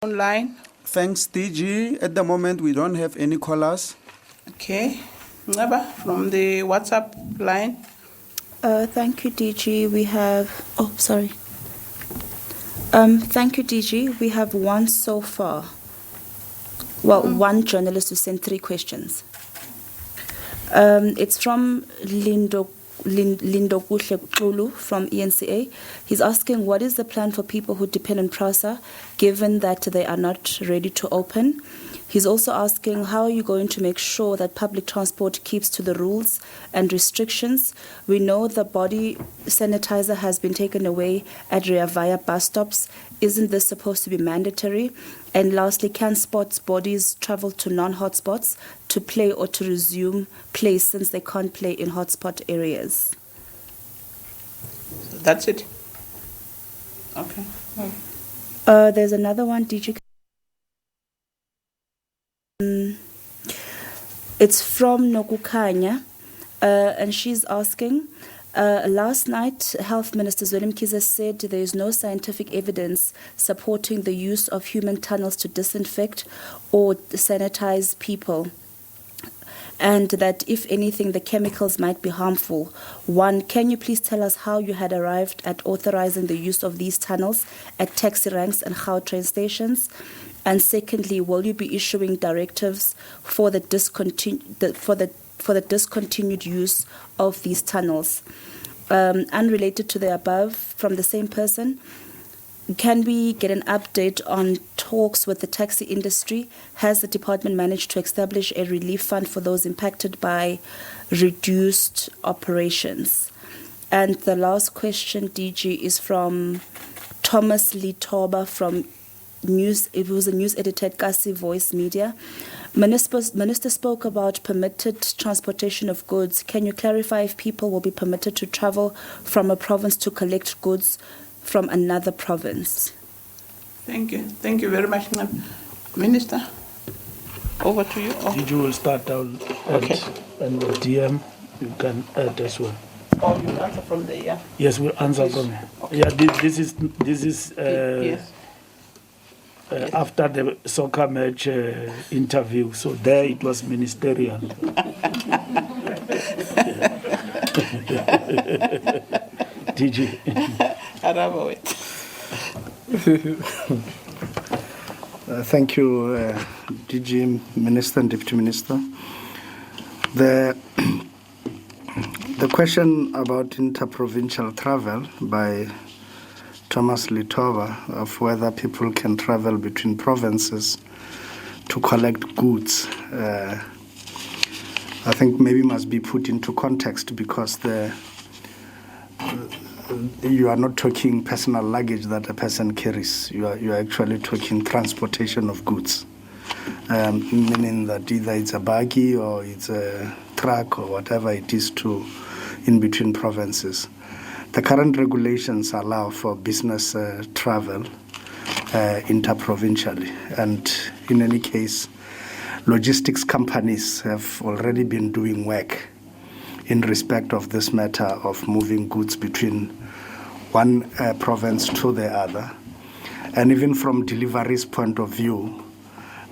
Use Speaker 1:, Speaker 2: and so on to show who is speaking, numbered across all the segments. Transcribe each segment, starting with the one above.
Speaker 1: Online.
Speaker 2: Thanks, DG. At the moment, we don't have any callers.
Speaker 1: Okay. Ngaba from the WhatsApp line.
Speaker 3: Thank you, DG. We have. Oh, sorry. Thank you, DG. We have one so far. Well, one journalist who sent 3 questions. It's from Lindo Kuhle from ENCA. He's asking, what is the plan for people who depend on PRASA, given that they are not ready to open? He's also asking, how are you going to make sure that public transport keeps to the rules and restrictions? We know the body sanitizer has been taken away at Rea Vaya bus stops. Isn't this supposed to be mandatory? And lastly, can sports bodies travel to non-hotspots to play or to resume play since they can't play in hotspot areas?
Speaker 1: That's it. Okay.
Speaker 3: There's another one, DG. It's from Nokukanya, and she's asking, last night, Health Minister Zweli Mkhize said there is no scientific evidence supporting the use of human tunnels to disinfect or sanitize people, and that, if anything, the chemicals might be harmful. One, can you please tell us how you had arrived at authorizing the use of these tunnels at taxi ranks and Gautrain stations? And secondly, will you be issuing directives for the discontinued use of these tunnels? Unrelated to the above, from the same person, can we get an update on talks with the taxi industry? Has the department managed to establish a relief fund for those impacted by reduced operations? And the last question, DG, is from Thomas Litoba from it was a news editor at Kasi Voice Media. Minister spoke about permitted transportation of goods. Can you clarify if people will be permitted to travel from a province to collect goods from another province?
Speaker 1: Thank you. Thank you very much, Minister. Over to you. Oh.
Speaker 4: You will start out
Speaker 1: Okay.
Speaker 4: and the DM, you can add as well.
Speaker 1: Oh, you answer from there, yeah?
Speaker 4: Yes, we'll answer from here.
Speaker 1: Okay.
Speaker 4: Yeah, this is
Speaker 1: Yes.
Speaker 4: after the soccer match interview. So there it was ministerial. DG.
Speaker 5: Thank you, DG, Minister and Deputy Minister. The question about interprovincial travel by Thomas Litoba, of whether people can travel between provinces to collect goods, I think maybe must be put into context, because you are not talking personal luggage that a person carries. You are actually talking transportation of goods, meaning that either it's a buggy or it's a truck or whatever it is to in between provinces. The current regulations allow for business travel interprovincially, and in any case, logistics companies have already been doing work in respect of this matter of moving goods between one province to the other. And even from delivery's point of view,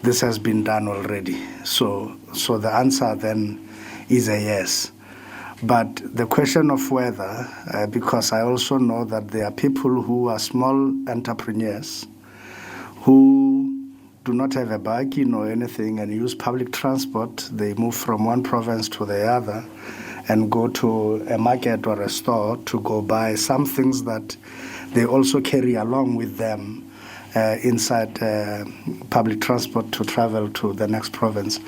Speaker 5: this has been done already. So the answer then is a yes. But the question of whether, because I also know that there are people who are small entrepreneurs who do not have a buggy or anything and use public transport. They move from one province to the other and go to a market or a store to go buy some things that they also carry along with them inside public transport to travel to the next province.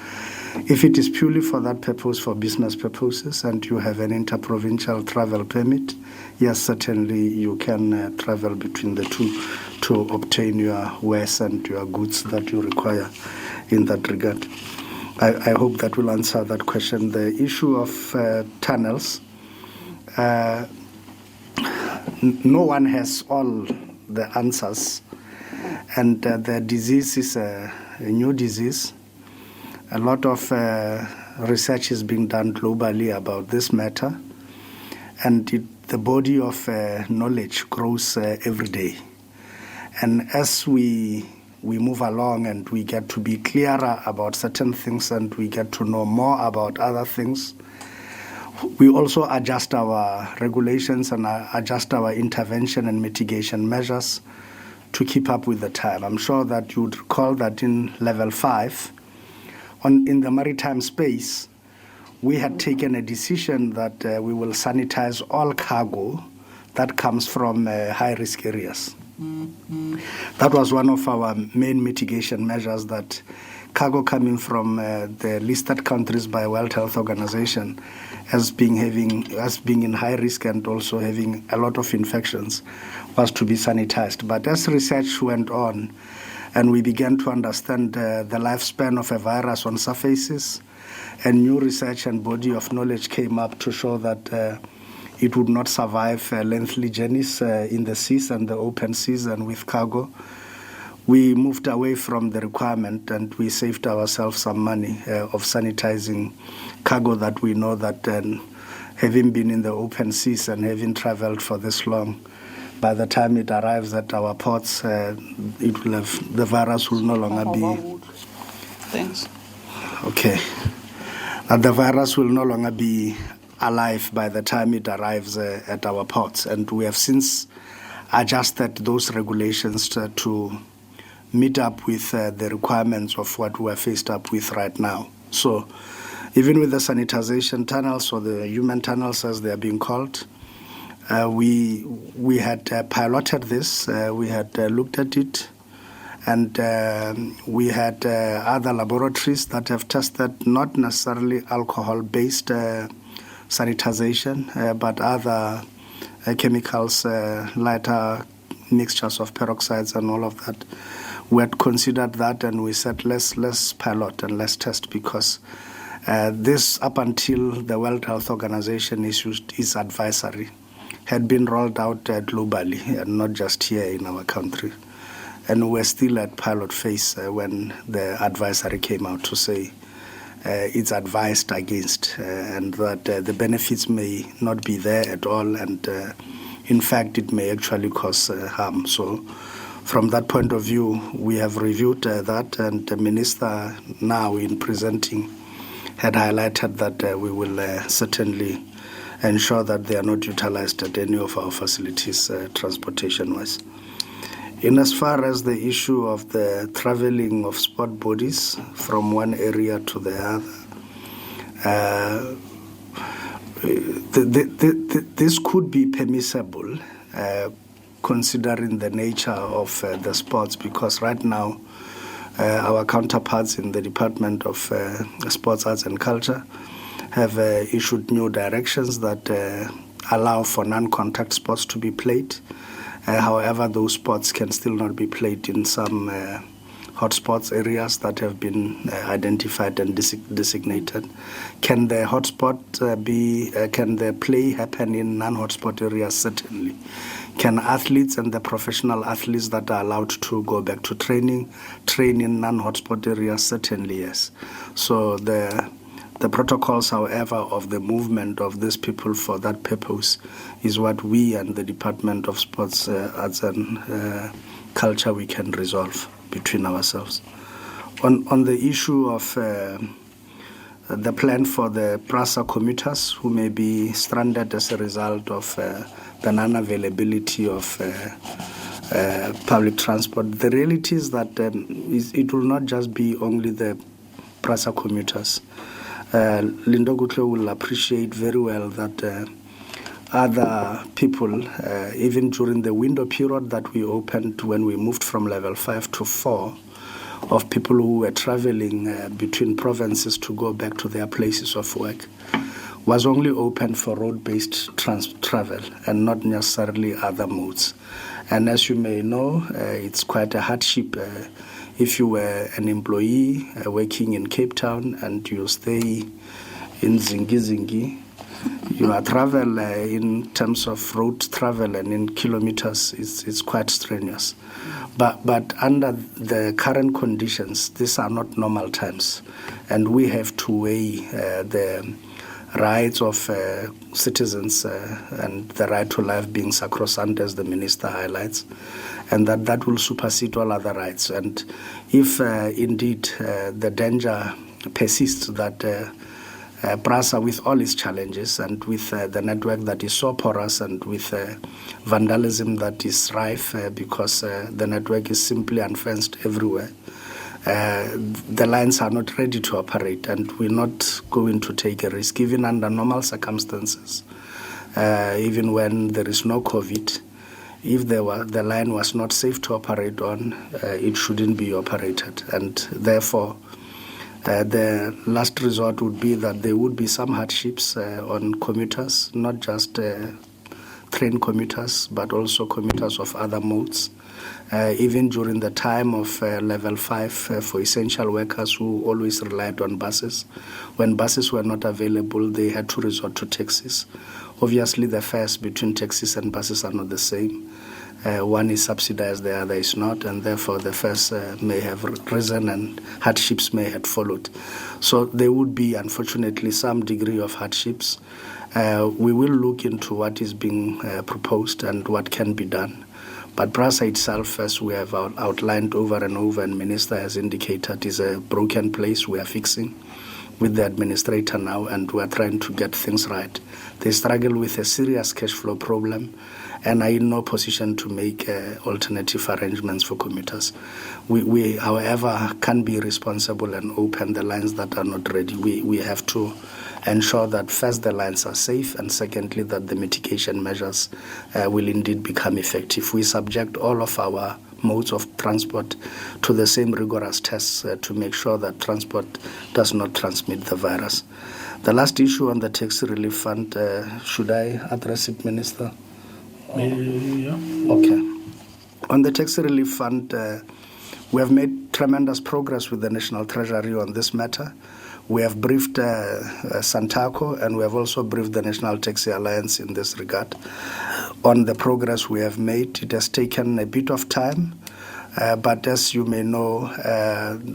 Speaker 5: If it is purely for that purpose, for business purposes, and you have an interprovincial travel permit, yes, certainly you can travel between the two to obtain your wares and your goods that you require in that regard. I hope that will answer that question. The issue of tunnels, no one has all the answers, and the disease is a new disease. A lot of research is being done globally about this matter, and the body of knowledge grows every day. And as we we move along and we get to be clearer about certain things and we get to know more about other things, we also adjust our regulations and adjust our intervention and mitigation measures to keep up with the time. I'm sure that you would recall that in level 5, in the maritime space, we had taken a decision that we will sanitize all cargo that comes from high-risk areas. That was one of our main mitigation measures, that cargo coming from the listed countries by World Health Organization as being in high risk and also having a lot of infections was to be sanitized. But as research went on and we began to understand the lifespan of a virus on surfaces, and new research and body of knowledge came up to show that it would not survive lengthy journeys in the seas and the open seas and with cargo, we moved away from the requirement and we saved ourselves some money of sanitizing cargo that we know that having been in the open seas and having traveled for this long, by the time it arrives at our ports, the virus will no longer be...
Speaker 1: Thanks.
Speaker 5: Okay. The virus will no longer be alive by the time it arrives at our ports. And we have since adjusted those regulations to meet up with the requirements of what we are faced up with right now. So even with the sanitization tunnels, or the human tunnels as they are being called, we had piloted this, we had looked at it, and we had other laboratories that have tested not necessarily alcohol-based sanitization, but other chemicals, lighter mixtures of peroxides and all of that. We had considered that, and we said let's pilot and let's test, because this, up until the World Health Organization issued its advisory, had been rolled out globally and not just here in our country. And we're still at pilot phase when the advisory came out to say it's advised against, and that the benefits may not be there at all, and in fact it may actually cause harm. So from that point of view, we have reviewed that, and the Minister now in presenting had highlighted that we will certainly ensure that they are not utilized at any of our facilities transportation-wise. In as far as the issue of the traveling of sport bodies from one area to the other, this could be permissible considering the nature of the sports, because right now our counterparts in the Department of Sports, Arts and Culture have issued new directions that allow for non-contact sports to be played. However, those sports can still not be played in some hotspots areas that have been identified and designated. Can the can the play happen in non-hotspot areas? Certainly. Can athletes and the professional athletes that are allowed to go back to train in non-hotspot areas? Certainly, yes. So the protocols, however, of the movement of these people for that purpose is what we and the Department of Sports, Arts and Culture, we can resolve between ourselves. On the issue of the plan for the PRASA commuters who may be stranded as a result of the non-availability of public transport, the reality is that it will not just be only the PRASA commuters. Linda Gutlo will appreciate very well that other people, even during the window period that we opened when we moved from level 5 to 4, of people who were traveling between provinces to go back to their places of work, was only open for road-based travel and not necessarily other modes. And as you may know, it's quite a hardship if you were an employee working in Cape Town and you stay in Zingi, travel in terms of road travel and in kilometers, it's quite strenuous. But under the current conditions, these are not normal times, and we have to weigh the rights of citizens and the right to life being sacrosanct, as the minister highlights, and that will supersede all other rights. And if indeed the danger persists that PRASA, with all its challenges and with the network that is so porous and with vandalism that is rife because the network is simply unfenced everywhere, the lines are not ready to operate, and we're not going to take a risk, even under normal circumstances, even when there is no COVID. If the line was not safe to operate on, it shouldn't be operated, and therefore the last resort would be that there would be some hardships on commuters, not just train commuters, but also commuters of other modes. Even during the time of level 5 for essential workers who always relied on buses. When buses were not available, they had to resort to taxis. Obviously, the fares between taxis and buses are not the same. One is subsidized, the other is not, and therefore the fares may have risen and hardships may have followed. So there would be, unfortunately, some degree of hardships. We will look into what is being proposed and what can be done. But PRASA itself, as we have outlined over and over, and Minister has indicated, is a broken place we are fixing with the administrator now, and we are trying to get things right. They struggle with a serious cash flow problem and are in no position to make alternative arrangements for commuters. We, however, can be responsible and open the lines that are not ready. We have to ensure that first the lines are safe, and secondly that the mitigation measures will indeed become effective. We subject all of our modes of transport to the same rigorous tests to make sure that transport does not transmit the virus. The last issue on the taxi relief fund, should I address it, Minister?
Speaker 4: Yeah.
Speaker 5: Okay. On the taxi relief fund, we have made tremendous progress with the National Treasury on this matter. We have briefed Santaco, and we have also briefed the National Taxi Alliance in this regard on the progress we have made. It has taken a bit of time, but as you may know,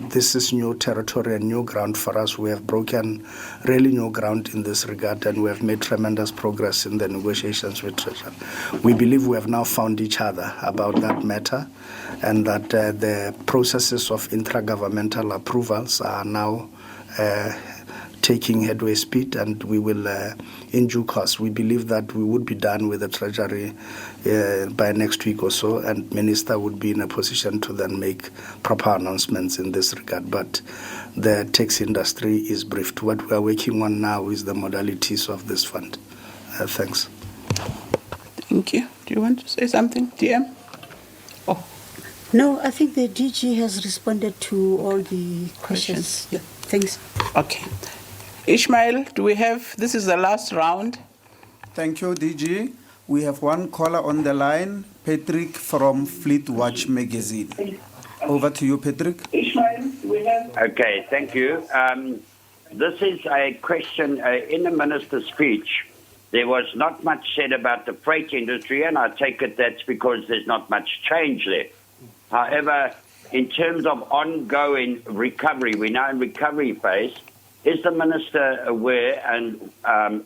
Speaker 5: this is new territory and new ground for us. We have broken really new ground in this regard, and we have made tremendous progress in the negotiations with Treasury. We believe we have now found each other about that matter, and that the processes of intragovernmental approvals are now taking headway speed, and we will, in due course, we believe that we would be done with the Treasury by next week or so, and Minister would be in a position to then make proper announcements in this regard. But the taxi industry is briefed. What we are working on now is the modalities of this fund. Thanks.
Speaker 1: Thank you. Do you want to say something, DM? Oh,
Speaker 6: No, I think the DG has responded to all the questions.
Speaker 1: Yeah.
Speaker 6: Thanks.
Speaker 1: okay. Ishmael, do we have, this is the last round.
Speaker 2: Thank you, DG. We have one caller on the line, Patrick from Fleet Watch Magazine. Over to you, Patrick.
Speaker 7: Okay, thank you. This is a question in the minister's speech. There was not much said about the freight industry, and I take it that's because there's not much change there. However, in terms of ongoing recovery, we're now in recovery phase. Is the minister aware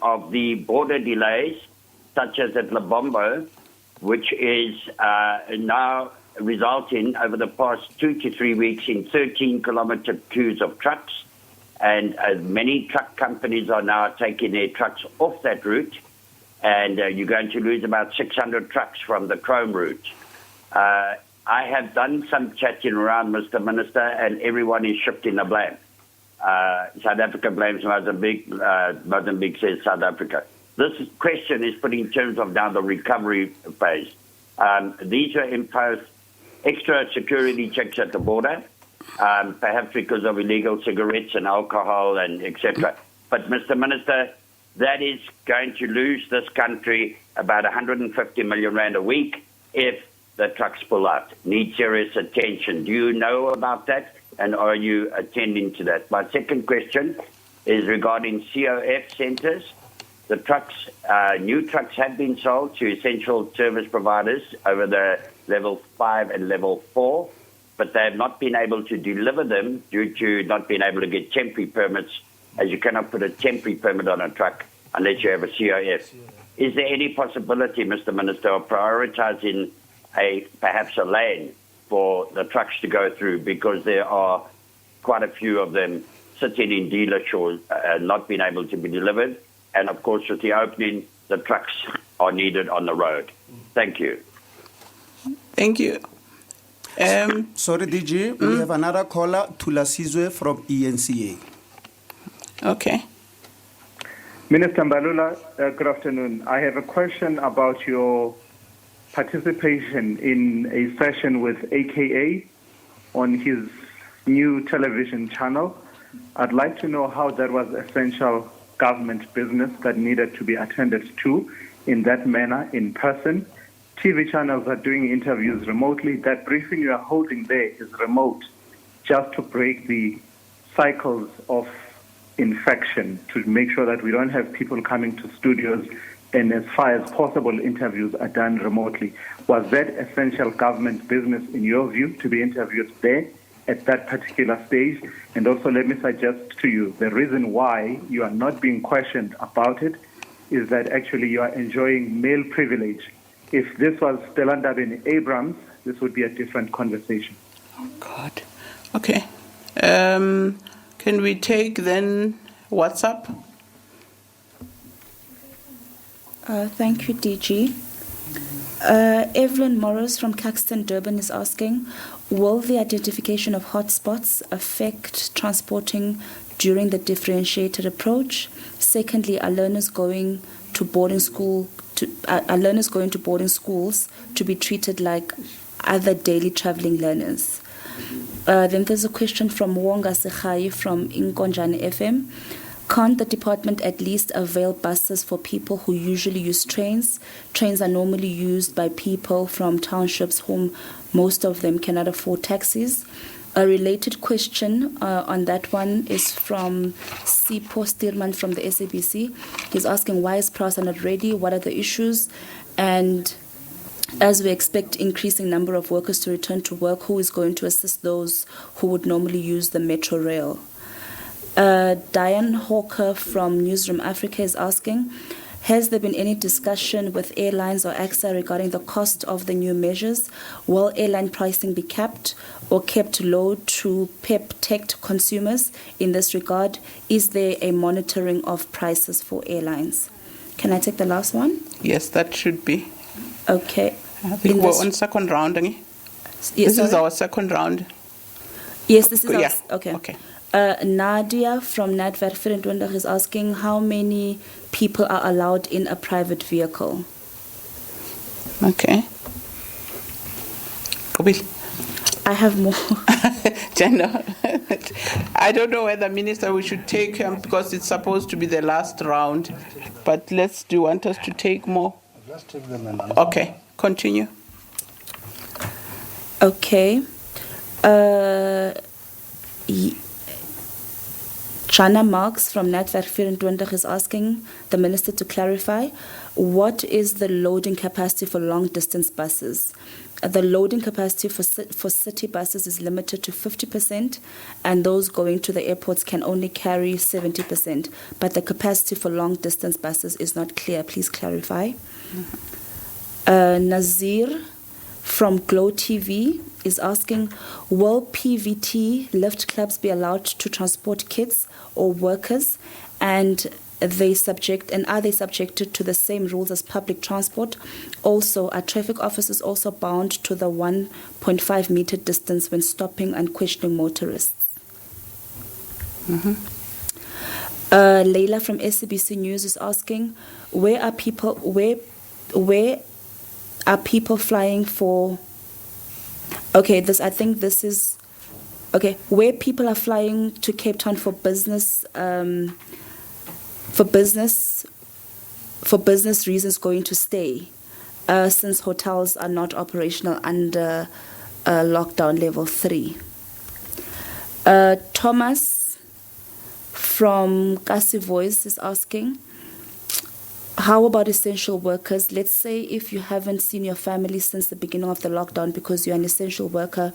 Speaker 7: of the border delays, such as at Lebombo, which is now resulting over the past 2 to 3 weeks in 13-kilometer queues of trucks, and many truck companies are now taking their trucks off that route, and you're going to lose about 600 trucks from the Chrome route. I have done some chatting around, Mr. Minister, and everyone is shifting the blame. South Africa blames Mozambique. Mozambique says South Africa. This question is put in terms of now the recovery phase. These are imposed extra security checks at the border, perhaps because of illegal cigarettes and alcohol and etc. But, Mr. Minister, that is going to lose this country about 150 million rand a week if the trucks pull out. Need serious attention. Do you know about that, and are you attending to that? My second question is regarding COF centres. The trucks, new trucks have been sold to essential service providers over the level 5 and level 4, but they have not been able to deliver them due to not being able to get temporary permits as you cannot put a temporary permit on a truck unless you have a COF. Is there any possibility, Mr. Minister, of prioritising perhaps a lane for the trucks to go through, because there are quite a few of them sitting in dealer shores, not being able to be delivered, and of course with the opening, the trucks are needed on the road. Thank you.
Speaker 1: Thank you.
Speaker 2: Sorry, DG, we have another caller, Tulasizwe from ENCA.
Speaker 1: Okay.
Speaker 8: Minister Mbalula, good afternoon. I have a question about your participation in a session with AKA on his new television channel. I'd like to know how that was essential government business that needed to be attended to in that manner, in person. TV channels are doing interviews remotely. That briefing you are holding there is remote, just to break the cycles of infection, to make sure that we don't have people coming to studios, and as far as possible, interviews are done remotely. Was that essential government business, in your view, to be interviewed there at that particular stage? And also, let me suggest to you, the reason why you are not being questioned about it is that actually you are enjoying male privilege. If this was Stelandabeni Abrams, this would be a different conversation.
Speaker 1: Oh, God. Okay. Can we take then WhatsApp?
Speaker 3: Thank you, DG. Evelyn Morris from Caxton, Durban is asking, will the identification of hotspots affect transporting during the differentiated approach? Secondly, are learners going to boarding schools to be treated like other daily traveling learners? Then there's a question from Wonga Sekhai from Inkonjane FM. Can't the department at least avail buses for people who usually use trains? Trains are normally used by people from townships whom most of them cannot afford taxis. A related question on that one is from Sipho Steerman from the SABC. He's asking, why is PRASA not ready? What are the issues? And as we expect increasing number of workers to return to work, who is going to assist those who would normally use the metro rail? Diane Hawker from Newsroom Africa is asking, has there been any discussion with airlines or AXA regarding the cost of the new measures? Will airline pricing be capped or kept low to protect consumers? In this regard, is there a monitoring of prices for airlines? Can I take the last one?
Speaker 1: Yes, that should be.
Speaker 3: Okay.
Speaker 1: I think we're on second round. Yes, this is our second round.
Speaker 3: Yes, this is
Speaker 1: Yeah.
Speaker 3: Okay. Nadia from Nadver Firendwendach is asking, how many people are allowed in a private vehicle?
Speaker 1: Okay. Kobil.
Speaker 3: I have more.
Speaker 1: General. I don't know whether, Minister, we should take because it's supposed to be the last round. But do you want us to take more?
Speaker 5: Let's take them and
Speaker 1: Okay, continue.
Speaker 3: Okay. Jana Marks from Netwerk 24 is asking the Minister to clarify, what is the loading capacity for long-distance buses? The loading capacity for city buses is limited to 50%, and those going to the airports can only carry 70%. But the capacity for long-distance buses is not clear. Please clarify. Nazir from Glow TV is asking, will PVT lift clubs be allowed to transport kids or workers, and are they subjected to the same rules as public transport? Also, are traffic officers also bound to the 1.5 meter distance when stopping and questioning motorists? Leila from SABC News is asking, where are people flying for? Okay, where people are flying to Cape Town for business reasons going to stay, since hotels are not operational under lockdown level 3. Thomas from Kasi Voice is asking, how about essential workers? Let's say if you haven't seen your family since the beginning of the lockdown because you're an essential worker,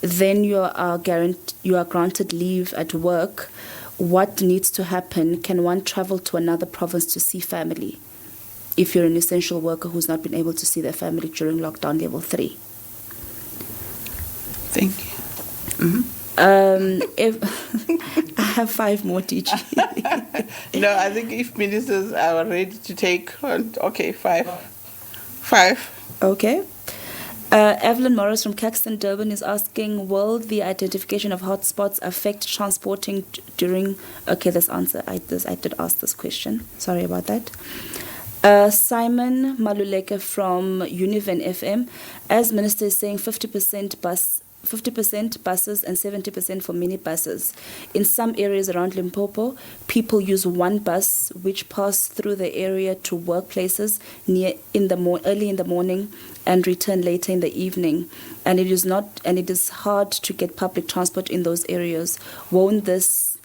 Speaker 3: then you are granted leave at work. what needs to happen? Can one travel to another province to see family if you're an essential worker who's not been able to see their family during lockdown level 3?
Speaker 1: Thank you.
Speaker 3: If I have 5 more, DG.
Speaker 1: No, I think if ministers are ready to take, okay, 5. 5.
Speaker 3: Okay. Evelyn Morris from Caxton, Durban is asking, will the identification of hotspots affect transporting during... Okay, this answer, I did ask this question. Sorry about that. Simon Maluleke from Univen FM. As Minister is saying, 50% buses and 70% for minibuses. In some areas around Limpopo, people use one bus which pass through the area to workplaces early in the morning and return later in the evening. And it is hard to get public transport in those areas. Won't this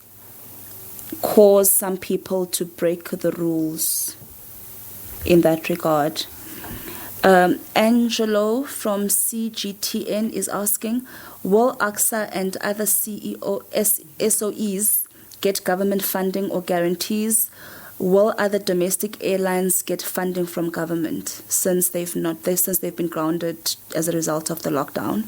Speaker 3: cause some people to break the rules in that regard? Angelo from CGTN is asking, will AXA and other SOEs get government funding or guarantees? Will other domestic airlines get funding from government since they've been grounded as a result of the lockdown?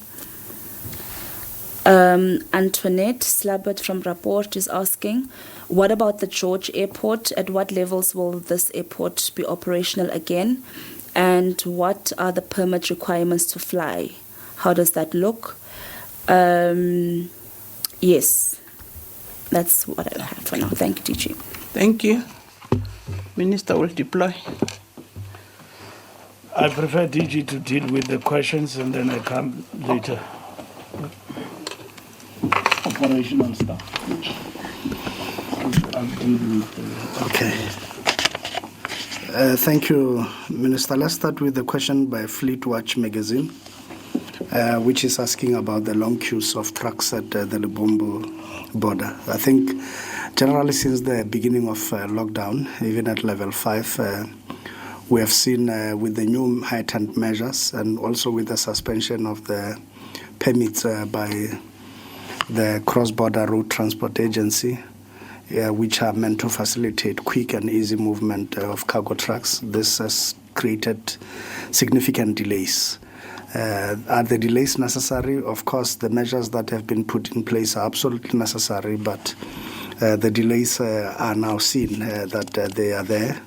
Speaker 3: Antoinette Slabert from Rapport is asking, what about the George Airport? At what levels will this airport be operational again? And what are the permit requirements to fly? How does that look? Yes, that's what I have for now. Thank you, DG.
Speaker 1: Thank you. Minister will deploy.
Speaker 4: I prefer DG to deal with the questions and then I come later. Operational stuff.
Speaker 5: Okay. Thank you, Minister. Let's start with the question by Fleet Watch magazine, which is asking about the long queues of trucks at the Lebombo border. I think generally since the beginning of lockdown, even at level 5, we have seen with the new heightened measures and also with the suspension of the permits by the Cross-Border Road Transport Agency, which are meant to facilitate quick and easy movement of cargo trucks. This has created significant delays. Are the delays necessary? Of course, the measures that have been put in place are absolutely necessary, but the delays are now seen that they are there.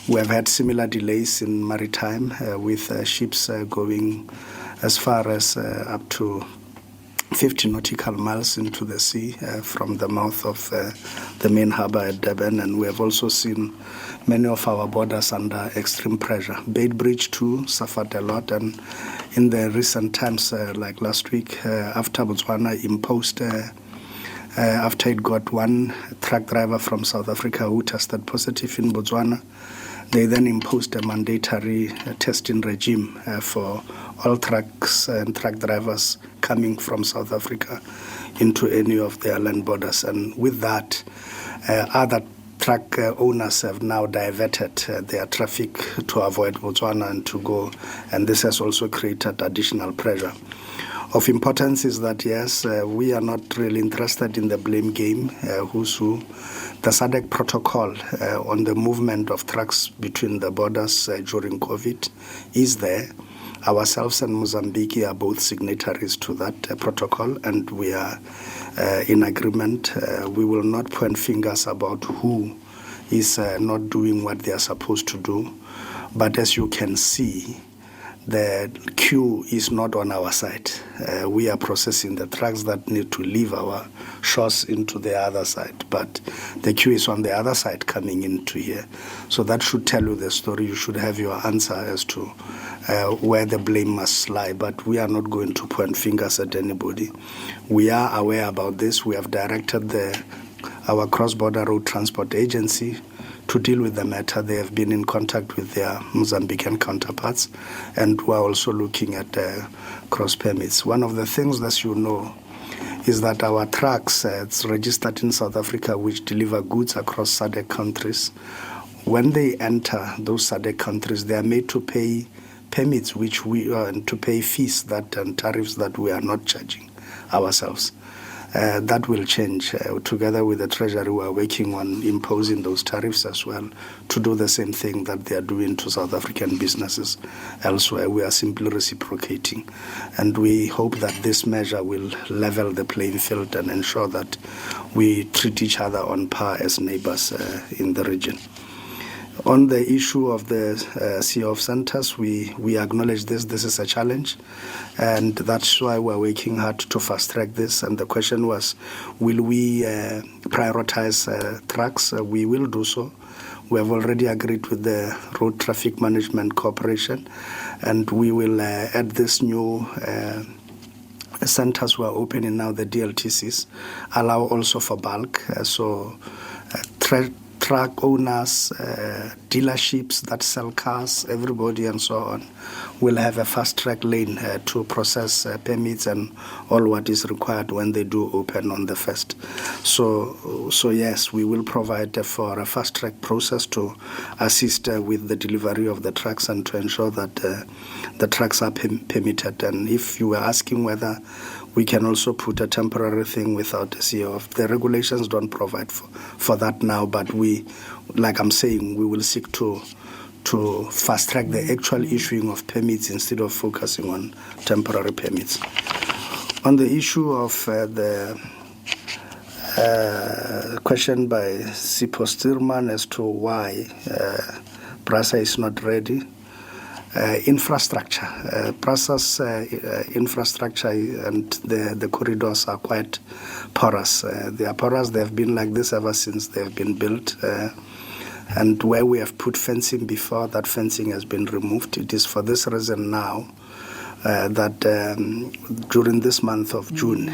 Speaker 5: We have had similar delays in maritime with ships going as far as up to 50 nautical miles into the sea from the mouth of the main harbour at Durban, and we have also seen many of our borders under extreme pressure. Beitbridge too suffered a lot, and in the recent times, like last week, after Botswana imposed, after it got one truck driver from South Africa who tested positive in Botswana, they then imposed a mandatory testing regime for all trucks and truck drivers coming from South Africa into any of their land borders. And with that, other truck owners have now diverted their traffic to avoid Botswana and to go, and this has also created additional pressure. Of importance is that, yes, we are not really interested in the blame game, who's who. The SADC protocol on the movement of trucks between the borders during COVID is there. Ourselves and Mozambique are both signatories to that protocol, and we are in agreement. We will not point fingers about who is not doing what they are supposed to do. But as you can see, the queue is not on our side. We are processing the trucks that need to leave our shores into the other side, but the queue is on the other side coming into here. So that should tell you the story. You should have your answer as to where the blame must lie, but we are not going to point fingers at anybody. We are aware about this. We have directed our Cross-Border Road Transport Agency to deal with the matter. They have been in contact with their Mozambican counterparts, and we are also looking at cross permits. One of the things that you know is that our trucks, it's registered in South Africa, which deliver goods across SADC countries. When they enter those SADC countries, they are made to pay permits, which we to pay fees and tariffs that we are not charging ourselves. that will change. Together with the Treasury, we are working on imposing those tariffs as well to do the same thing that they are doing to South African businesses elsewhere. We are simply reciprocating. And we hope that this measure will level the playing field and ensure that we treat each other on par as neighbors in the region. On the issue of the CEO of centers, we acknowledge this. This is a challenge, and that's why we're working hard to fast-track this. And the question was, will we prioritize trucks? We will do so. We have already agreed with the Road Traffic Management Corporation, and we will add this new centers we're opening now, the DLTCs, allow also for bulk. Truck owners, dealerships that sell cars, everybody and so on, will have a fast-track lane to process permits and all what is required when they do open on the 1st. So yes, we will provide for a fast-track process to assist with the delivery of the trucks and to ensure that the trucks are permitted. And if you were asking whether we can also put a temporary thing without a CO. The regulations don't provide for that now, but we, like I'm saying, we will seek to fast-track the actual issuing of permits instead of focusing on temporary permits. On the issue of the question by Sipho Stirman as to why PRASA is not ready, infrastructure. PRASA's infrastructure and the corridors are quite porous. They are porous. They have been like this ever since they have been built. And where we have put fencing before, that fencing has been removed. It is for this reason now that during this month of June,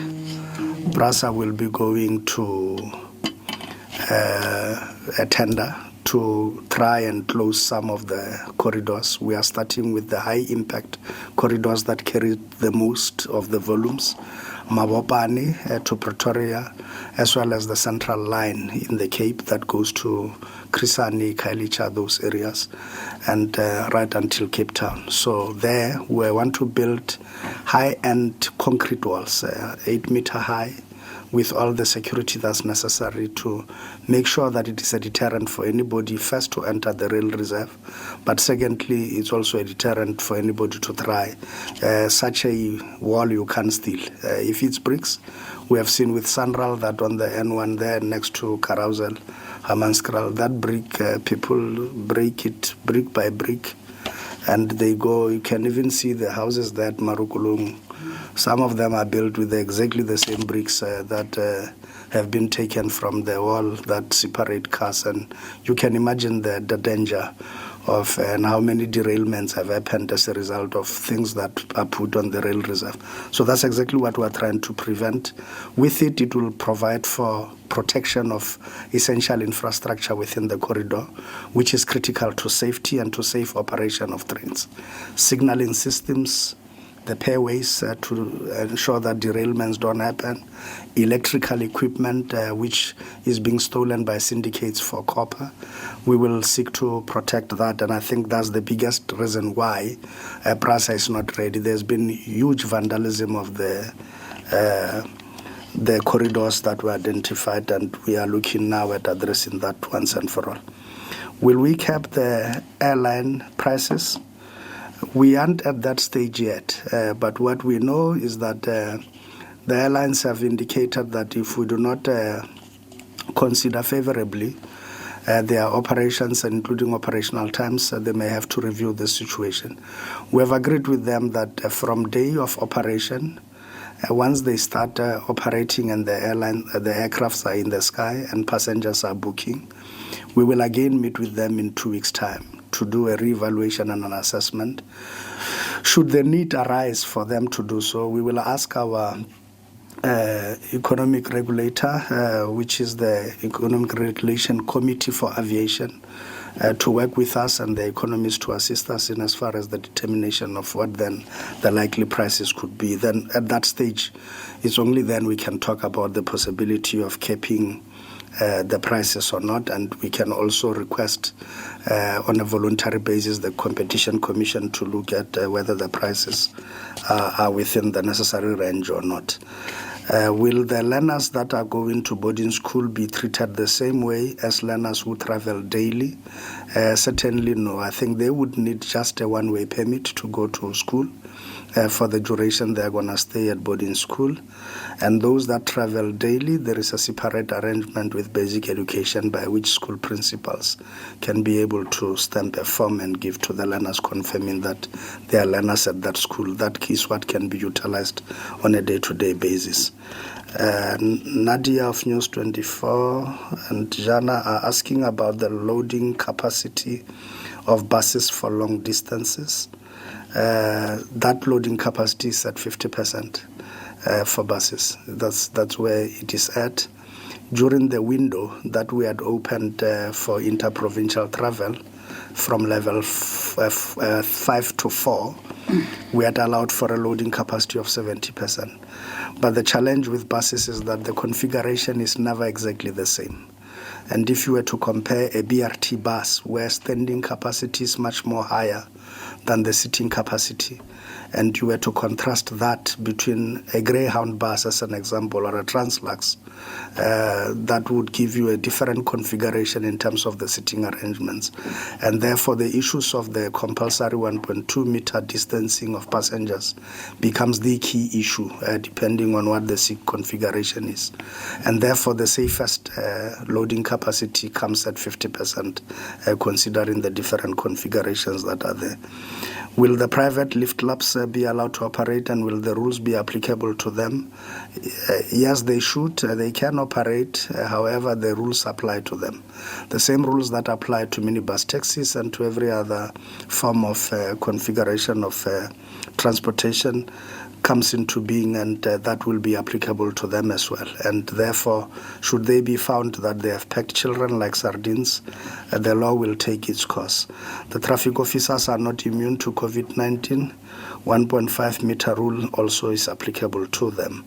Speaker 5: PRASA will be going to a tender to try and close some of the corridors. We are starting with the high-impact corridors that carry the most of the volumes, Mabopane to Pretoria, as well as the central line in the Cape that goes to Krisani, Kailicha, those areas, and right until Cape Town. So there we want to build high-end concrete walls, 8-meter high, with all the security that's necessary to make sure that it is a deterrent for anybody, first, to enter the rail reserve, but secondly, it's also a deterrent for anybody to try. Such a wall you can't steal. If it's bricks, we have seen with Sanral that on the N1 there next to Carousel, Hammanskral, that brick, people break it brick by brick, and they go, you can even see the houses there at Marukulung. Some of them are built with exactly the same bricks that have been taken from the wall that separate cars, and you can imagine the danger of and how many derailments have happened as a result of things that are put on the rail reserve. So that's exactly what we're trying to prevent. With it, it will provide for protection of essential infrastructure within the corridor, which is critical to safety and to safe operation of trains. Signaling systems, the pairways to ensure that derailments don't happen, electrical equipment which is being stolen by syndicates for copper. We will seek to protect that, and I think that's the biggest reason why PRASA is not ready. There's been huge vandalism of the corridors that were identified, and we are looking now at addressing that once and for all. Will we cap the airline prices? We aren't at that stage yet, but what we know is that the airlines have indicated that if we do not consider favorably their operations, including operational times, they may have to review the situation. We have agreed with them that from day of operation, once they start operating and the aircrafts are in the sky and passengers are booking, we will again meet with them in 2 weeks' time to do a re-evaluation and an assessment. Should the need arise for them to do so, we will ask our economic regulator, which is the Economic Regulation Committee for Aviation, to work with us and the economists to assist us in as far as the determination of what then the likely prices could be. Then at that stage, it's only then we can talk about the possibility of capping the prices or not, and we can also request on a voluntary basis the Competition Commission to look at whether the prices are within the necessary range or not. Will the learners that are going to boarding school be treated the same way as learners who travel daily? Certainly no. I think they would need just a one-way permit to go to school for the duration they're going to stay at boarding school. And those that travel daily, there is a separate arrangement with basic education by which school principals can be able to stamp a form and give to the learners confirming that they are learners at that school. That is what can be utilized on a day-to-day basis. Nadia of News 24 and Jana are asking about the loading capacity of buses for long distances. That loading capacity is at 50% for buses. That's where it is at. During the window that we had opened for interprovincial travel from level 5 to 4, we had allowed for a loading capacity of 70%. But the challenge with buses is that the configuration is never exactly the same. And if you were to compare a BRT bus where standing capacity is much more higher than the seating capacity, and you were to contrast that between a Greyhound bus, as an example, or a Translux, that would give you a different configuration in terms of the seating arrangements. And therefore, the issues of the compulsory 1.2 meter distancing of passengers becomes the key issue, depending on what the seat configuration is. And therefore, the safest loading capacity comes at 50%, considering the different configurations that are there. Will the private lift labs be allowed to operate, and will the rules be applicable to them? Yes, they should. They can operate. However, the rules apply to them. The same rules that apply to minibus taxis and to every other form of configuration of transportation comes into being, and that will be applicable to them as well. And therefore, should they be found that they have packed children like sardines, the law will take its course. The traffic officers are not immune to COVID-19. 1.5 meter rule also is applicable to them.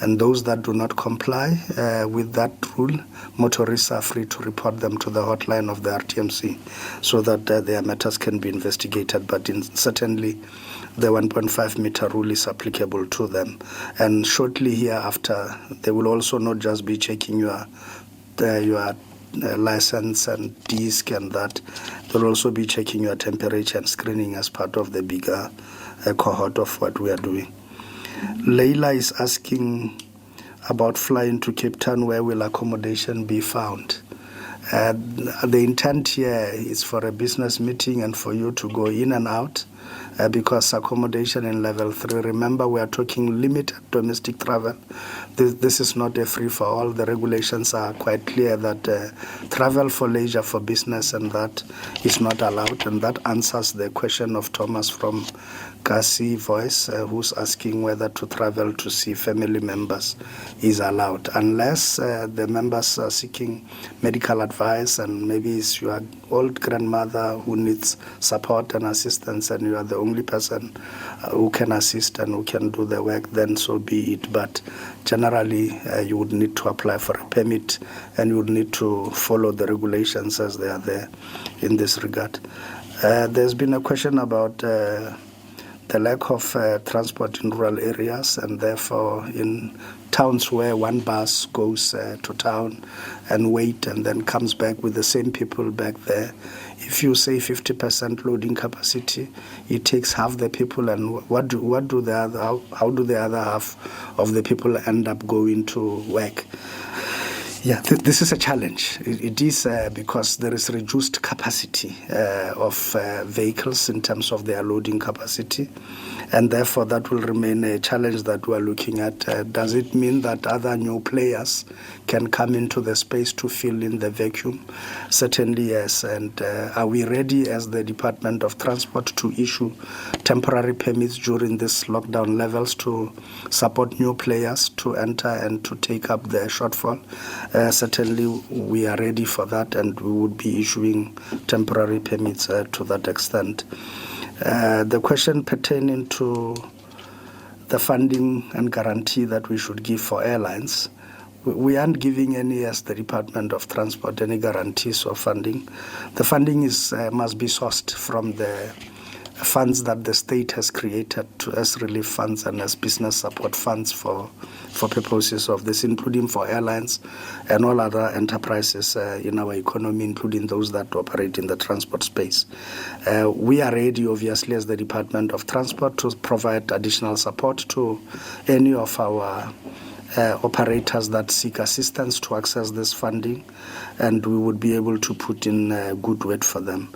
Speaker 5: And those that do not comply with that rule, motorists are free to report them to the hotline of the RTMC so that their matters can be investigated. But certainly, the 1.5 meter rule is applicable to them. And shortly hereafter, they will also not just be checking your license and disc and that. They'll also be checking your temperature and screening as part of the bigger cohort of what we are doing. Leila is asking about flying to Cape Town. Where will accommodation be found? The intent here is for a business meeting and for you to go in and out. Because accommodation in level 3, remember we are talking limited domestic travel. This is not a free-for-all. The regulations are quite clear that travel for leisure, for business, and that is not allowed. And that answers the question of Thomas from Kasi Voice, who's asking whether to travel to see family members is allowed. Unless the members are seeking medical advice and maybe it's your old grandmother who needs support and assistance and you are the only person who can assist and who can do the work, then so be it. But generally, you would need to apply for a permit and you would need to follow the regulations as they are there in this regard. There's been a question about the lack of transport in rural areas, and therefore in towns where one bus goes to town and wait and then comes back with the same people back there. If you say 50% loading capacity, it takes half the people, and how do the other half of the people end up going to work? Yeah, this is a challenge. It is because there is reduced capacity of vehicles in terms of their loading capacity, and therefore that will remain a challenge that we are looking at. Does it mean that other new players can come into the space to fill in the vacuum? Certainly yes. And are we ready as the Department of Transport to issue temporary permits during these lockdown levels to support new players to enter and to take up the shortfall? Certainly we are ready for that, and we would be issuing temporary permits to that extent. The question pertaining to the funding and guarantee that we should give for airlines, we aren't giving any, as the Department of Transport, any guarantees or funding. The funding must be sourced from the funds that the state has created as relief funds and as business support funds for purposes of this, including for airlines and all other enterprises in our economy, including those that operate in the transport space. We are ready, obviously, as the Department of Transport to provide additional support to any of our operators that seek assistance to access this funding, and we would be able to put in a good word for them.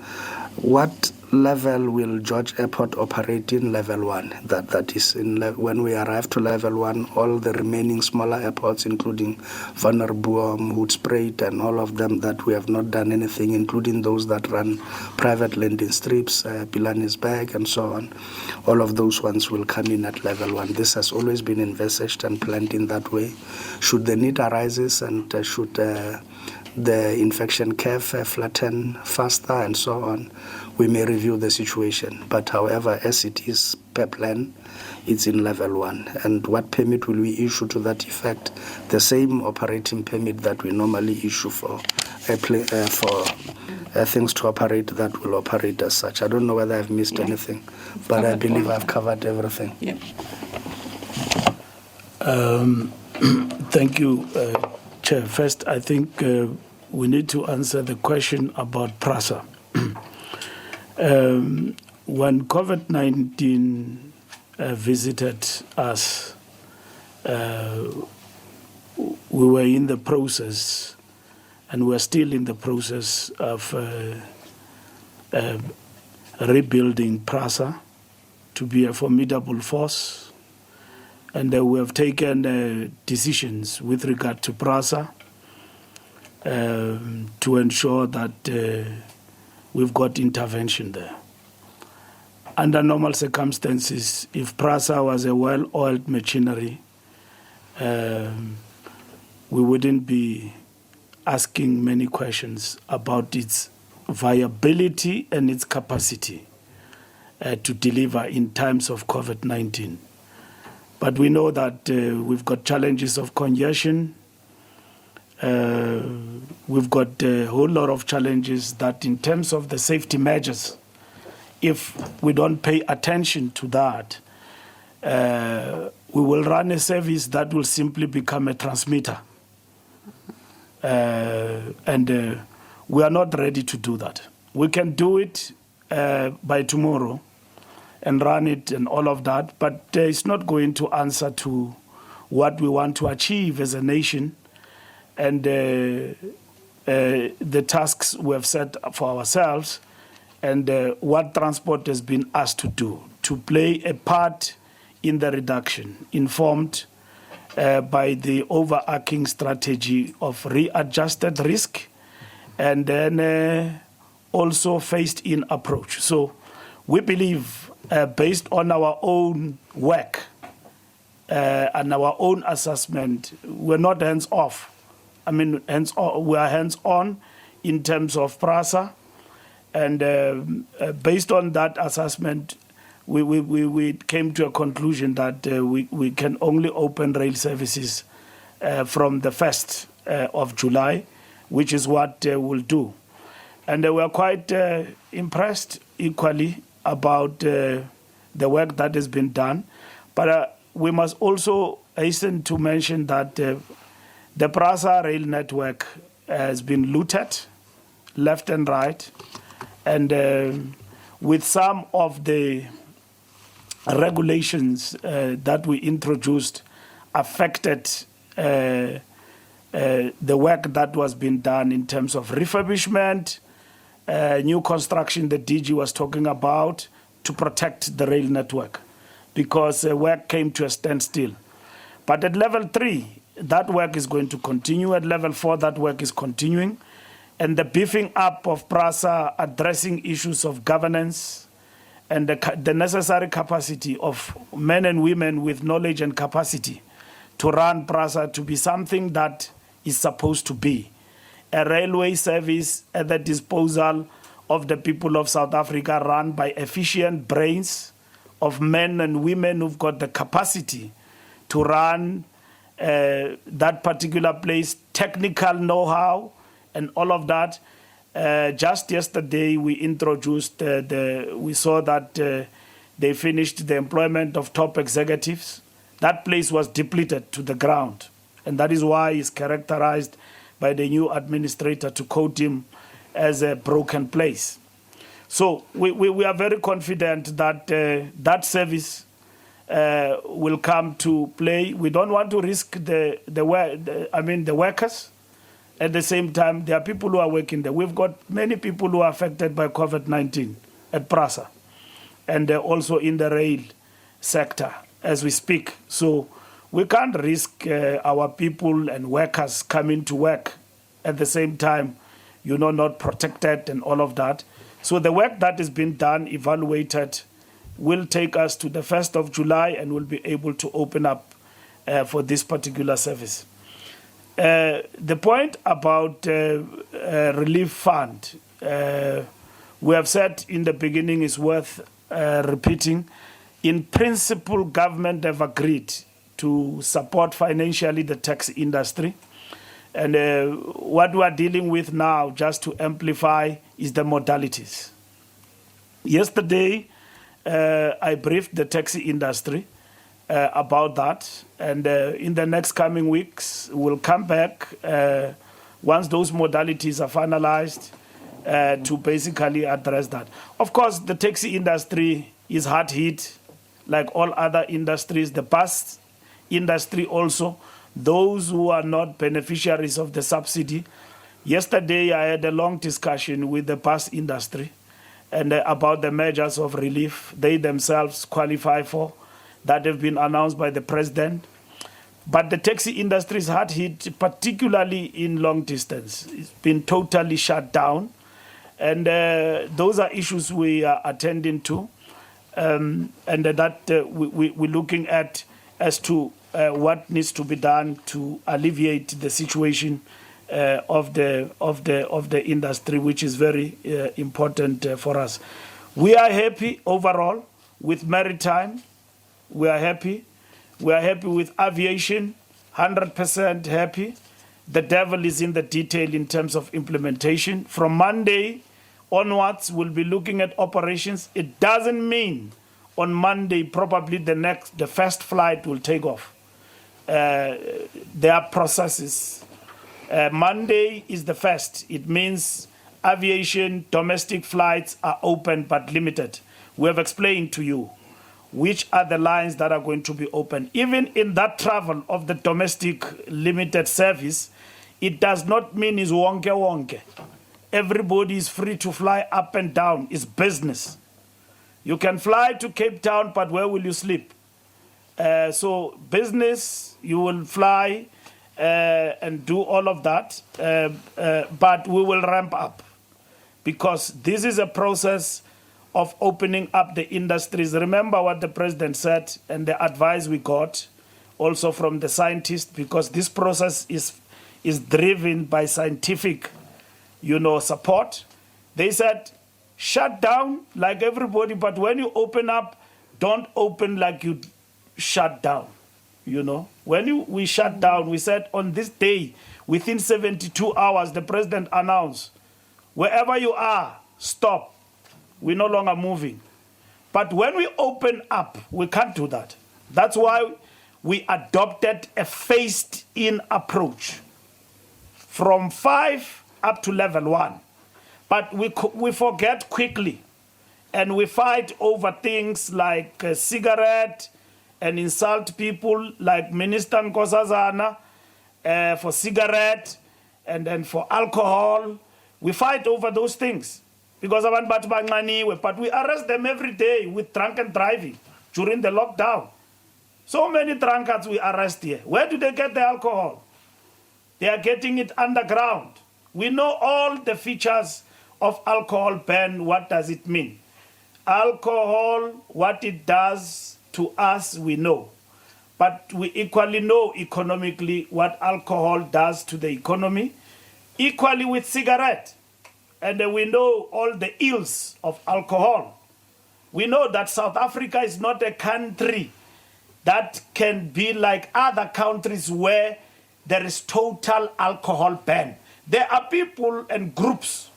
Speaker 5: What level will George Airport operate in? Level 1. That is, when we arrive to level 1, all the remaining smaller airports, including Van der Boom, Hoedspruit, and all of them that we have not done anything, including those that run private landing strips, Pilanesberg, and so on, all of those ones will come in at level 1. This has always been envisaged and planned in that way. Should the need arises and should the infection curve flatten faster and so on, we may review the situation. But however, as it is per plan, it's in level 1. And what permit will we issue to that effect? The same operating permit that we normally issue for things to operate that will operate as such. I don't know whether I've missed anything, but I believe I've covered everything.
Speaker 1: Yeah.
Speaker 4: Thank you, Chair. First, I think we need to answer the question about PRASA. When COVID-19 visited us, we were in the process, and we're still in the process of rebuilding PRASA to be a formidable force. And we have taken decisions with regard to PRASA to ensure that we've got intervention there. Under normal circumstances, if PRASA was a well-oiled machinery, we wouldn't be asking many questions about its viability and its capacity to deliver in times of COVID-19. But we know that we've got challenges of congestion. We've got a whole lot of challenges that in terms of the safety measures, if we don't pay attention to that, we will run a service that will simply become a transmitter. And we are not ready to do that. We can do it by tomorrow and run it and all of that, but it's not going to answer to what we want to achieve as a nation and the tasks we have set for ourselves and what transport has been asked to do, to play a part in the reduction, informed by the overarching strategy of readjusted risk and then also phased-in approach. So we believe, based on our own work and our own assessment, we're not hands-off. I mean, we are hands-on in terms of PRASA, and based on that assessment, we came to a conclusion that we can only open rail services from the 1st of July, which is what we'll do. And we are quite impressed equally about the work that has been done. But we must also hasten to mention that the PRASA rail network has been looted left and right. And with some of the regulations that we introduced affected the work that was being done in terms of refurbishment, new construction the DG was talking about to protect the rail network, because work came to a standstill. But at level 3, that work is going to continue. At level 4, that work is continuing. And the beefing up of PRASA, addressing issues of governance and the necessary capacity of men and women with knowledge and capacity to run PRASA to be something that is supposed to be a railway service at the disposal of the people of South Africa, run by efficient brains of men and women who've got the capacity to run that particular place, technical know-how and all of that. Just yesterday, we introduced, we saw that they finished the employment of top executives. That place was depleted to the ground. And that is why it's characterized by the new administrator to quote him as a broken place. So we are very confident that that service will come to play. We don't want to risk the workers. At the same time, there are people who are working there. We've got many people who are affected by COVID-19 at PRASA and also in the rail sector as we speak. So we can't risk our people and workers coming to work at the same time, not protected and all of that. So the work that has been done, evaluated, will take us to the 1st of July and we'll be able to open up for this particular service. The point about relief fund, we have said in the beginning is worth repeating. In principle, government have agreed to support financially the taxi industry. And what we are dealing with now, just to amplify, is the modalities. Yesterday, I briefed the taxi industry about that. And in the next coming weeks, we'll come back once those modalities are finalized to basically address that. Of course, the taxi industry is hard hit, like all other industries. The bus industry also, those who are not beneficiaries of the subsidy. Yesterday, I had a long discussion with the bus industry and about the measures of relief they themselves qualify for that have been announced by the president. But the taxi industry is hard hit, particularly in long distance. It's been totally shut down. And those are issues we are attending to and that we're looking at as to what needs to be done to alleviate the situation of the industry, which is very important for us. We are happy overall with maritime. We are happy. We are happy with aviation, 100% happy. The devil is in the detail in terms of implementation. From Monday onwards, we'll be looking at operations. It doesn't mean on Monday, probably the first flight will take off. There are processes. Monday is the first. It means aviation, domestic flights are open but limited. We have explained to you which are the lines that are going to be open. Even in that travel of the domestic limited service, it does not mean it's wonke. Everybody is free to fly up and down. It's business. You can fly to Cape Town, but where will you sleep? So business, you will fly and do all of that, but we will ramp up because this is a process of opening up the industries. Remember what the president said and the advice we got also from the scientists, because this process is driven by scientific, support. They said, shut down like everybody, but when you open up, don't open like you shut down. When we shut down, we said on this day, within 72 hours, the president announced, wherever you are, stop. We're no longer moving. But when we open up, we can't do that. That's why we adopted a phased-in approach from 5 up to level 1. But we forget quickly, and we fight over things like cigarette and insult people like Minister Nkosazana for cigarette and then for alcohol. We fight over those things. Because but we arrest them every day with drunken driving during the lockdown. So many drunkards we arrest here. Where do they get the alcohol? They are getting it underground. We know all the features of alcohol ban. What does it mean? Alcohol, what it does to us, we know. But we equally know economically what alcohol does to the economy, equally with cigarette. And we know all the ills of alcohol. We know that South Africa is not a country that can be like other countries where there is total alcohol ban. There are people and groups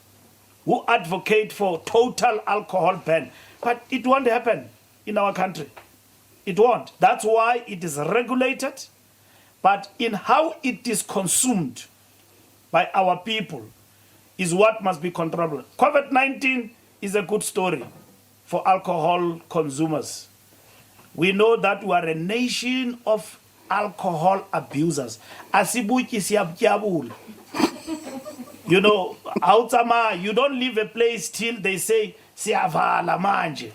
Speaker 4: who advocate for total alcohol ban. But it won't happen in our country. It won't. That's why it is regulated. But in how it is consumed by our people is what must be controllable. COVID-19 is a good story for alcohol consumers. We know that we are a nation of alcohol abusers. Asibuki siyabutyabula. You know, outsama, you don't leave a place till they say siyavala manje.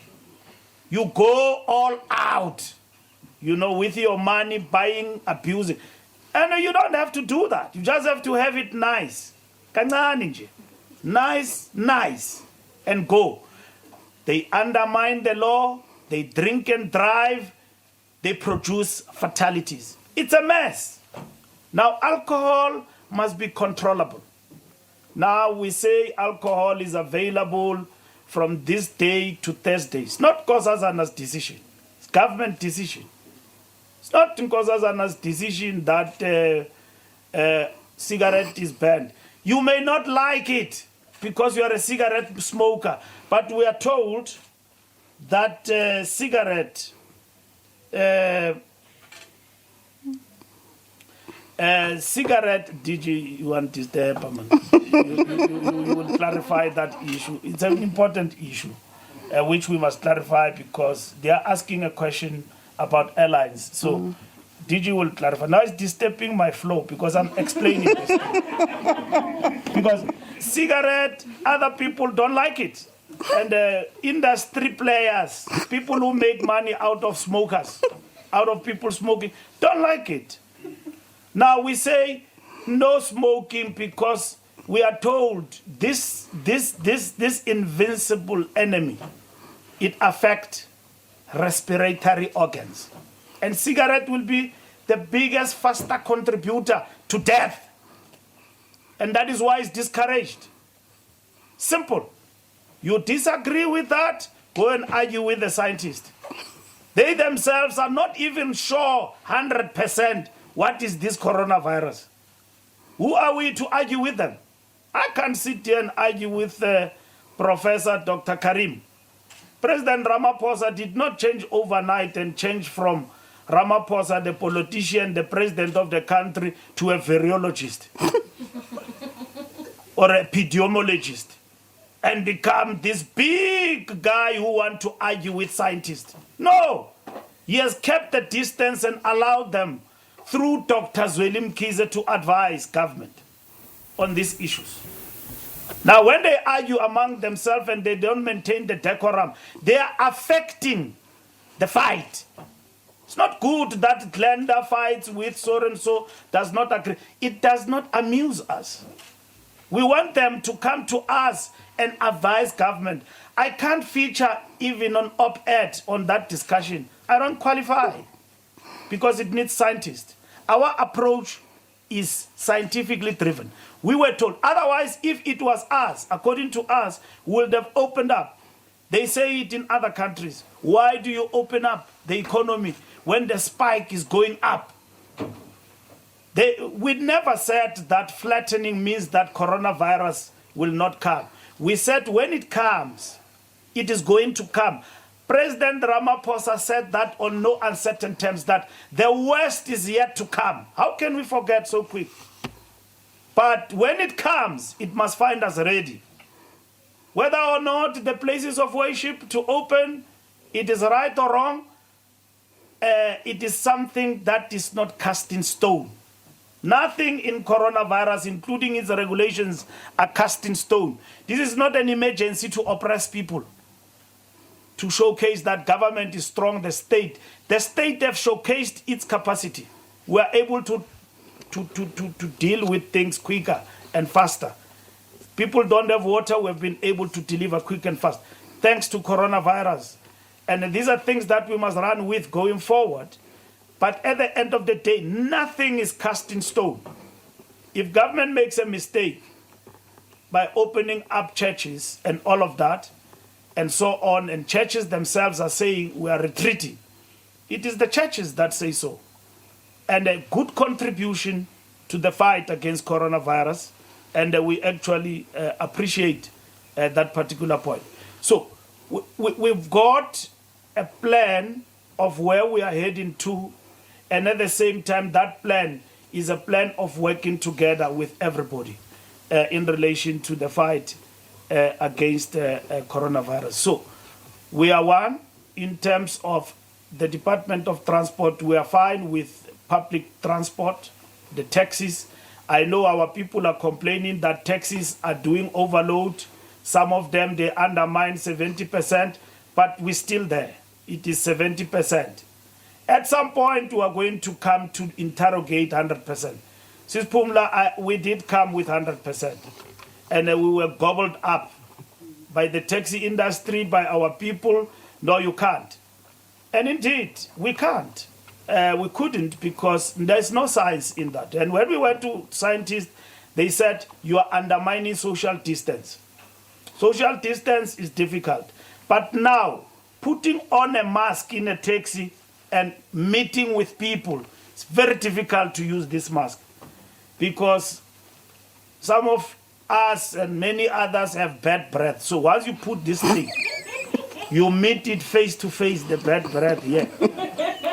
Speaker 4: You go all out, you know, with your money, buying, abusing. And you don't have to do that. You just have to have it nice. Kancane nje. Nice, nice. And go. They undermine the law. They drink and drive. They produce fatalities. It's a mess. Now, alcohol must be controllable. Now we say alcohol is available from this day to Thursday. It's not Nkosazana's decision. It's government decision. It's not Nkosazana's decision that cigarette is banned. You may not like it because you are a cigarette smoker, but we are told that cigarette DG, you want this there, you will clarify that issue. It's an important issue, which we must clarify because they are asking a question about airlines. So DG will clarify. Now it's disturbing my flow because I'm explaining this. Because cigarette, other people don't like it. And industry players, people who make money out of smokers, out of people smoking, don't like it. Now we say no smoking because we are told this invincible enemy, it affects respiratory organs. And cigarette will be the biggest, faster contributor to death. And that is why it's discouraged. Simple. You disagree with that, go and argue with the scientists. They themselves are not even sure 100% what is this coronavirus. Who are we to argue with them? I can't sit here and argue with Professor Dr. Karim. President Ramaphosa did not change overnight and change from Ramaphosa, the politician, the president of the country, to a virologist or a epidemiologist and become this big guy who wants to argue with scientists. No, he has kept the distance and allowed them through Dr. Zweli Mkhize to advise government on these issues. Now, when they argue among themselves and they don't maintain the decorum, they are affecting the fight. It's not good that Glenda fights with so-and-so, does not agree. It does not amuse us. We want them to come to us and advise government. I can't feature even an op-ed on that discussion. I don't qualify because it needs scientists. Our approach is scientifically driven. We were told, otherwise, if it was us, according to us, we would have opened up. They say it in other countries. Why do you open up the economy when the spike is going up? We never said that flattening means that coronavirus will not come. We said when it comes, it is going to come. President Ramaphosa said that on no uncertain terms, that the worst is yet to come. How can we forget so quick? But when it comes, it must find us ready. Whether or not the places of worship to open, it is right or wrong, it is something that is not cast in stone. Nothing in coronavirus, including its regulations, are cast in stone. This is not an emergency to oppress people, to showcase that government is strong, the state have showcased its capacity. We are able to deal with things quicker and faster. People don't have water, we've been able to deliver quick and fast, thanks to coronavirus. And these are things that we must run with going forward. But at the end of the day, nothing is cast in stone. If government makes a mistake by opening up churches and all of that, and so on, and churches themselves are saying we are retreating, it is the churches that say so. And a good contribution to the fight against coronavirus, and we actually appreciate at that particular point. So we've got a plan of where we are heading to, and at the same time, that plan is a plan of working together with everybody in relation to the fight against coronavirus. So we are one in terms of the Department of Transport. We are fine with public transport, the taxis. I know our people are complaining that taxis are doing overload. Some of them, they undermine 70%, but we're still there. It is 70%. At some point, we are going to come to interrogate 100%. Sis Pumla, we did come with 100%. And we were gobbled up by the taxi industry, by our people. No, you can't. And indeed, we can't. We couldn't, because there's no science in that. And when we went to scientists, they said, you are undermining social distance. Social distance is difficult. But now, putting on a mask in a taxi and meeting with people, it's very difficult to use this mask, because some of us and many others have bad breath. So once you put this thing, you meet it face to face, the bad breath here.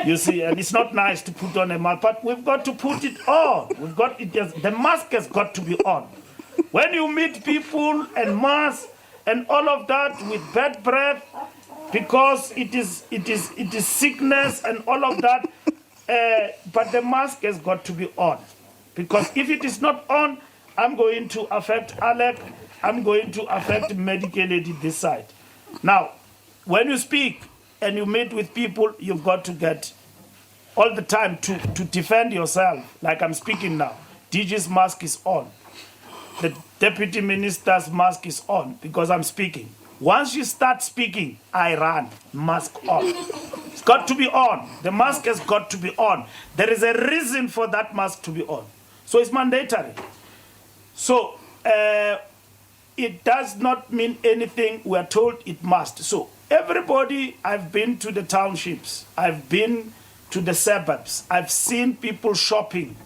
Speaker 4: You see, and it's not nice to put on a mask, but we've got to put it on. The mask has got to be on. When you meet people and mask and all of that with bad breath, because it is sickness and all of that, but the mask has got to be on. Because if it is not on, I'm going to affect Alec, I'm going to affect medical aid this side. Now, when you speak and you meet with people, you've got to get all the time to defend yourself, like I'm speaking now. DG's mask is on. The Deputy Minister's mask is on, because I'm speaking. Once you start speaking, I run. Mask on. It's got to be on. The mask has got to be on. There is a reason for that mask to be on. So it's mandatory. So it does not mean anything. We are told it must. So everybody, I've been to the townships. I've been to the suburbs. I've seen people shopping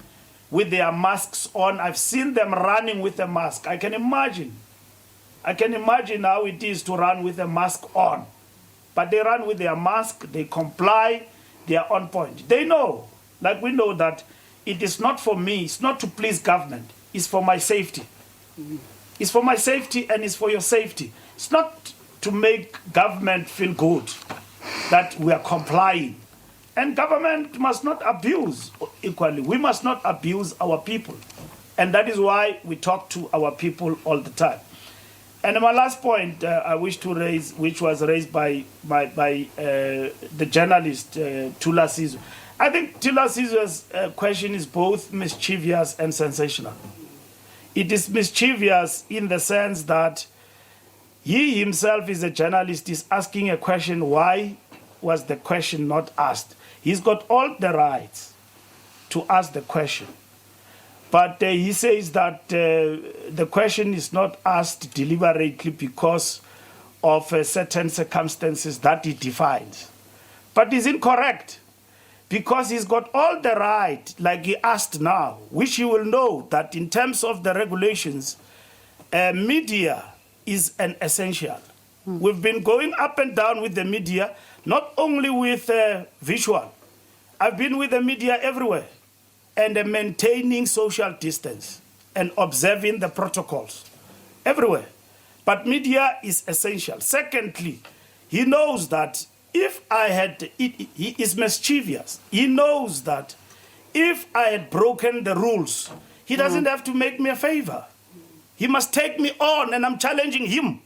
Speaker 4: with their masks on. I've seen them running with a mask. I can imagine how it is to run with a mask on. But they run with their mask, they comply, they are on point. They know, like we know, that it is not for me, it's not to please government, it's for my safety. It's for my safety and it's for your safety. It's not to make government feel good that we are complying. And government must not abuse equally. We must not abuse our people. And that is why we talk to our people all the time. And my last point I wish to raise, which was raised by the journalist Tula Sizwe. I think Tula Sizwe's question is both mischievous and sensational. It is mischievous in the sense that he himself is a journalist, is asking a question, why was the question not asked? He's got all the rights to ask the question. But he says that the question is not asked deliberately because of certain circumstances that he defines. But he's incorrect, because he's got all the right, like he asked now, which he will know that in terms of the regulations, media is an essential. We've been going up and down with the media, not only with visual. I've been with the media everywhere, and maintaining social distance and observing the protocols everywhere. But media is essential. Secondly, he knows that if I had, he is mischievous. He knows that if I had broken the rules, he doesn't have to make me a favor. He must take me on, and I'm challenging him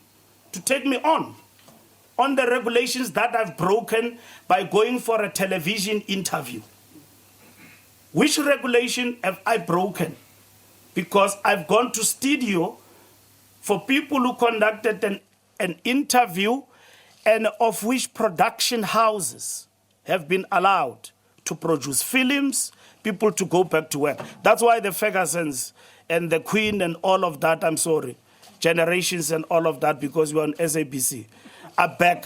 Speaker 4: to take me on the regulations that I've broken by going for a television interview. Which regulation have I broken? Because I've gone to studio for people who conducted an interview, and of which production houses have been allowed to produce films, people to go back to work. That's why the Fergusons and the Queen and all of that, I'm sorry, Generations and all of that, because we're on SABC, are back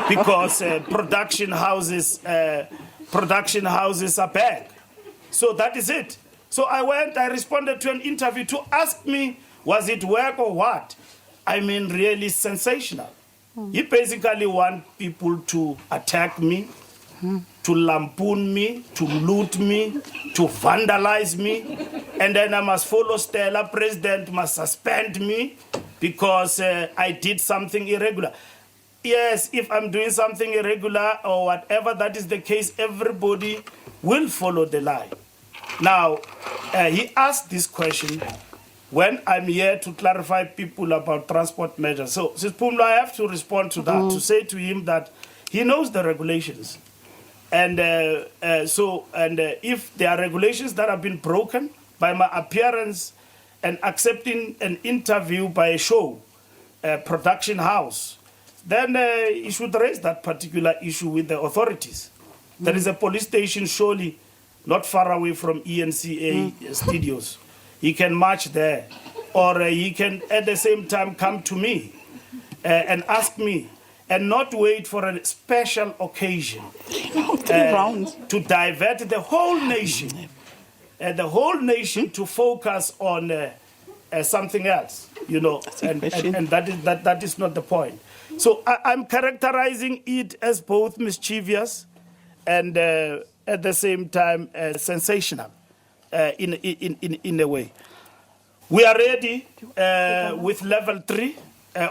Speaker 4: because production houses are back. So that is it. So I responded to an interview to ask me, was it work or what? really sensational. He basically wants people to attack me, to lampoon me, to loot me, to vandalize me, and then I must follow Stella. President must suspend me because I did something irregular. Yes, if I'm doing something irregular or whatever that is the case, everybody will follow the line. Now, he asked this question when I'm here to clarify people about transport measures. So, Pumla, I have to respond to that, to say to him that he knows the regulations. And if there are regulations that have been broken by my appearance and accepting an interview by a show, production house, then he should raise that particular issue with the authorities. There is a police station surely not far away from ENCA studios. He can march there, or he can at the same time come to me and ask me, and not wait for a special occasion to divert the whole nation, to focus on something else, and that is not the point. So I'm characterizing it as both mischievous and at the same time sensational in a way. We are ready with level 3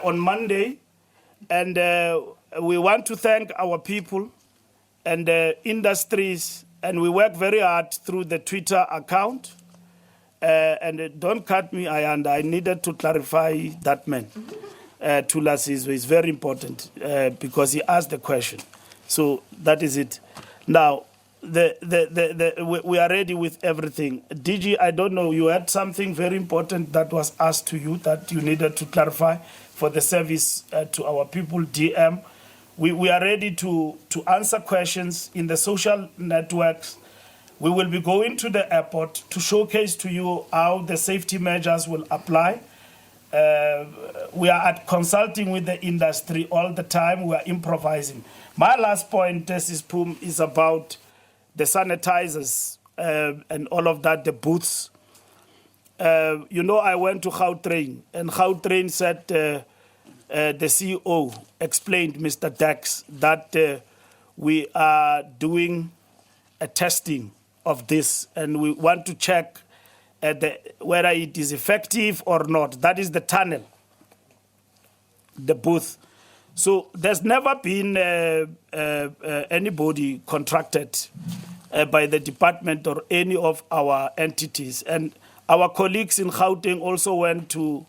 Speaker 4: on Monday, and we want to thank our people and industries, and we work very hard through the Twitter account. And don't cut me, I needed to clarify that man. Tula Sizwe is very important because he asked the question. So that is it. Now, we are ready with everything. DG, I don't know, you had something very important that was asked to you that you needed to clarify for the service to our people, DM. We are ready to answer questions in the social networks. We will be going to the airport to showcase to you how the safety measures will apply. We are consulting with the industry all the time. We are improvising. My last point, Mrs. Pum, is about the sanitizers and all of that, the booths. I went to Gautrain, and Gautrain said, the CEO explained, Mr. Dex, that we are doing a testing of this, and we want to check whether it is effective or not. That is the tunnel, the booth. So there's never been anybody contracted by the department or any of our entities. And our colleagues in Gauteng also went to,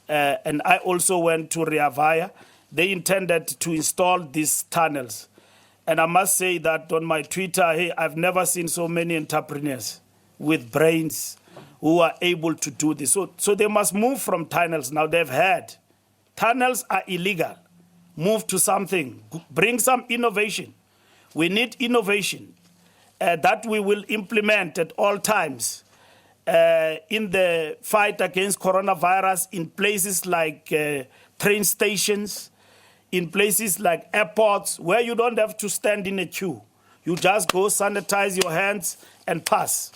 Speaker 4: and I also went to Rea Vaya. They intended to install these tunnels. And I must say that on my Twitter, hey, I've never seen so many entrepreneurs with brains who are able to do this. So they must move from tunnels. Now they've had. Tunnels are illegal. Move to something. Bring some innovation. We need innovation that we will implement at all times in the fight against coronavirus in places like train stations, in places like airports, where you don't have to stand in a queue. You just go sanitize your hands and pass.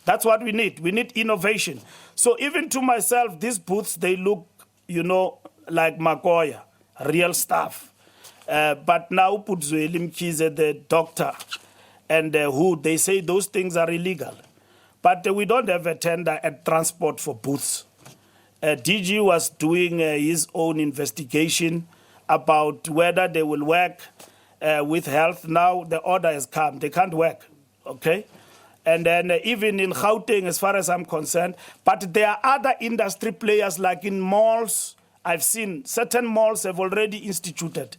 Speaker 4: That's what we need. We need innovation. So even to myself, these booths, they look, like Magoya, real stuff. But now Pudzweli Mkhize, the doctor, and who, they say those things are illegal. But we don't have a tender at transport for booths. DG was doing his own investigation about whether they will work with health. Now the order has come. They can't work, okay? And then even in Gauteng, as far as I'm concerned, but there are other industry players like in malls. I've seen certain malls have already instituted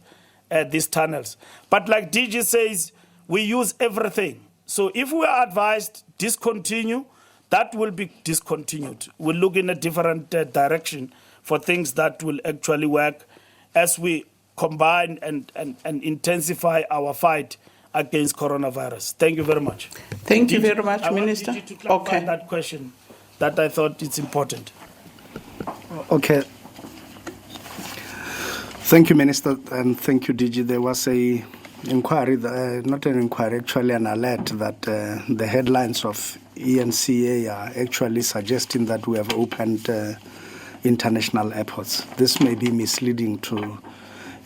Speaker 4: these tunnels. But like DG says, we use everything. So if we are advised discontinue, that will be discontinued. We'll look in a different direction for things that will actually work as we combine and intensify our fight against coronavirus. Thank you very much.
Speaker 1: Thank you very much, Minister.
Speaker 4: I wanted you to clarify that question that I thought it's important.
Speaker 5: Okay. Thank you, Minister, and thank you, DG. There was a inquiry, not an inquiry, actually an alert that the headlines of ENCA are actually suggesting that we have opened international airports. This may be misleading to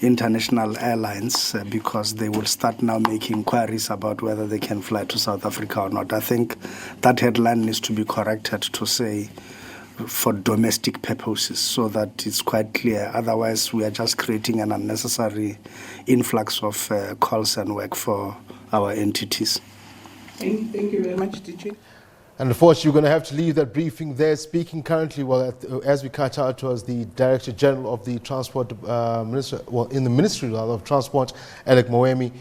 Speaker 5: international airlines because they will start now making inquiries about whether they can fly to South Africa or not. I think that headline needs to be corrected to say for domestic purposes so that it's quite clear. Otherwise, we are just creating an unnecessary influx of calls and work for our entities.
Speaker 1: Thank you very much, DG.
Speaker 9: And unfortunately, we're going to have to leave that briefing there. Speaking currently, as we cut out, was the Director General of the Transport Minister, in the Ministry of Transport, Alec Moemi.